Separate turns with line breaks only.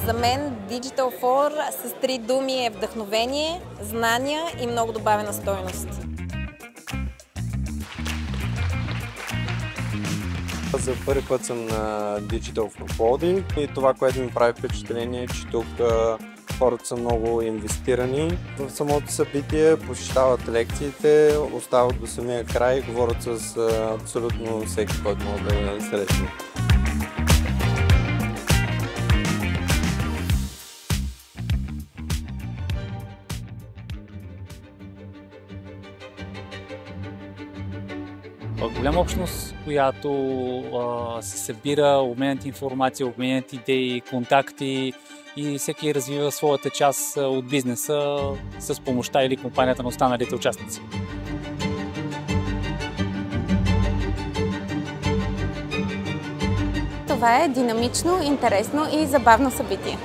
За мен Digital for с 3 думи е вдъхновение, знания и много добавена стойност.
За първи път съм на Digital for Пловдив и това, което ми прави впечатление е, че тук хората са много инвестирани в самото събитие, посещават лекциите, остават до самия край и говорят с абсолютно всеки, който може да срещне.
Голяма общност, която се събира, обменят информация, обменят идеи, контакти и всеки развива своята част от бизнеса с помощта или компанията на останалите участници.
Това е динамично, интересно и забавно събитие.